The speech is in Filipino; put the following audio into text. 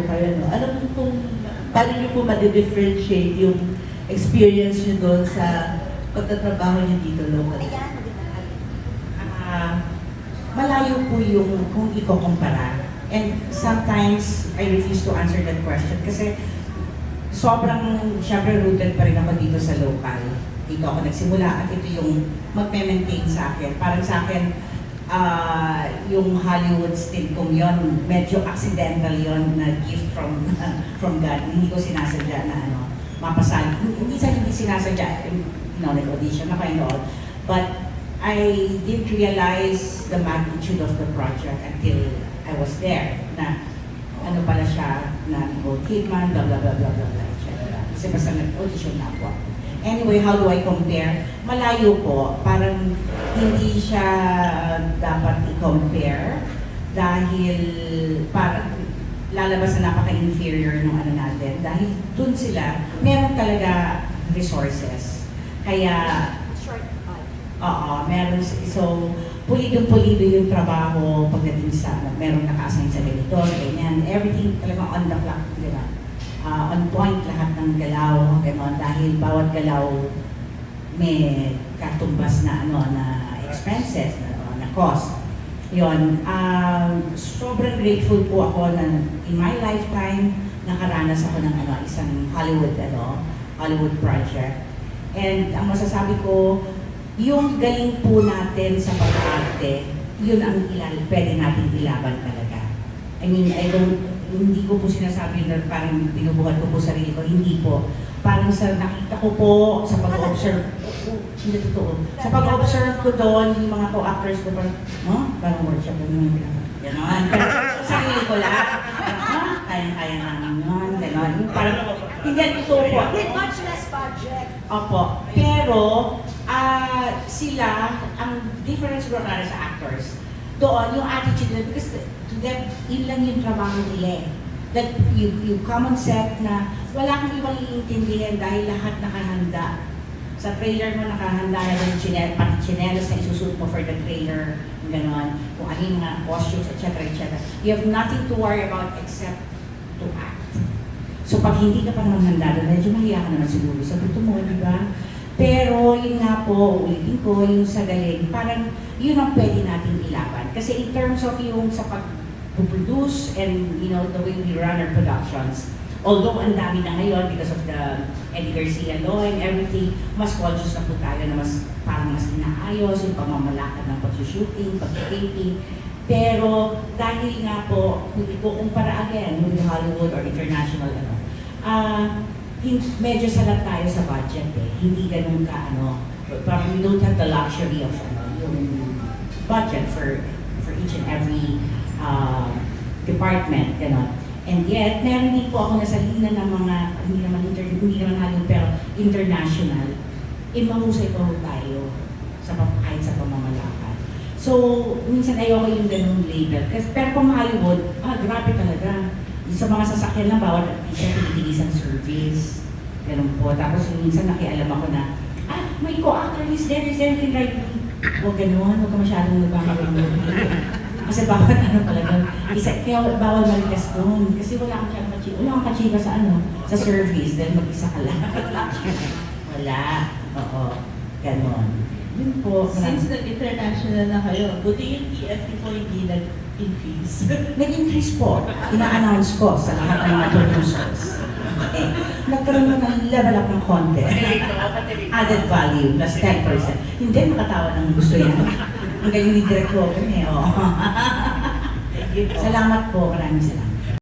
po kayo, no? Alam mo kung paano niyo po ma-differentiate yung experience niyo doon sa pagtatrabaho niyo dito locally? Malayo po yung kung iko-compara. And sometimes, I refuse to answer that question kasi sobrang, syempre rooted pa rin ako dito sa local. Dito ako nagsimula at ito yung magme-maintain sa akin. Parang sa akin, yung Hollywood stint kong yun, medyo accidental yun na gift from God. Hindi ko sinasadya na mapasal. Hindi sinasadya, nag-audition ako and all. But I didn't realize the magnitude of the project until I was there. Na pala siya, na Nicole Kidman, blah blah blah blah blah blah, etc. Kasi basta nag-audition na ako. Anyway, how do I compare? Malayo po. Parang hindi siya dapat i-compare dahil parang lalabas na napaka-inferior ng natin. Dahil dun sila, meron talaga resources. Kaya, meron. So, pulido-pulido yung trabaho pagdating sa, meron naka-assign sa ganito, ganyan. Everything talagang on the clock, di ba? On point lahat ng galaw, gano'n, dahil bawat galaw may katumbas na na expenses, na cost. Yun, sobrang grateful po ako na in my lifetime nakaranas ako ng isang Hollywood project. And ang masasabi ko, yung galing po natin sa pag-arte, yun ang pwede natin ilaban talaga. I mean, hindi ko po sinasabi na parang binubuhat ko po sarili ko, hindi po. Parang sa nakita ko po, sa pag-observe, hindi totoo. Sa pag-observe ko doon, yung mga co-actors ko parang workshop ko naman gano'n. Pero sarili ko lang, kaya-kaya namin yun, gano'n. Parang, hindi totoo po. With much less budget. Opo. Pero, sila, ang difference ko sa actors, doon, yung attitude nila, because to them, yun lang yung trabaho nila eh. That yung common set na wala kang ibang iintindihan dahil lahat nakahanda. Sa trailer mo nakahanda na yung pati chinelas na isusuot mo for the trailer, gano'n, kung ano yung mga costumes, etc. etc. You have nothing to worry about except to act. So pag hindi ka pa naman handa, medyo mahiya ka naman siguro sa buto mo, di ba? Pero yun nga po, ulitin ko, yung sa galing, parang yun ang pwede natin ilaban. Kasi in terms of yung sa pag-produce and the way we run our productions, although ang dami na ngayon because of the Eddie Garcia law and everything, mas conscious na po tayo na parang mas inaayos yung pamamalakad ng pag-shooting, pag-taping. Pero dahil nga po, kung ikukumpara again with Hollywood or international, medyo salat tayo sa budget eh. Hindi ganun ka parang we don't have the luxury of yung budget for each and every department, gano'n. And yet, meron din po ako nasalina ng mga, hindi naman Hollywood, pero international, mahusay po tayo kahit sa pamamalakad. So, minsan ayoko yung ganung label. Pero kung Hollywood, grabe talaga. Sa mga sasakyan lang, bawat isa pinitilis ang service. Ganun po. Tapos minsan nakialam ako na, may co-actor is there, can ride me. Huwag ganun, huwag ka masyadong nagkakaroon. Kasi bawat talaga, kaya bawal marikas doon. Kasi wala kang kachiba sa sa service, dahil mag-isa ka lang. Wala. Oo. Ganon. Yun po. Since nag-international na kayo, buti yung TFT po hindi nag-increase. Nag-increase po. Ina-announce ko sa lahat ng mga producers. Nagkaroon na ng level up ng konti. Added value, plus 10%. Hindi makatawa ng gusto yan. Ang galing ni Direk Robin eh. Salamat po. Maraming salamat.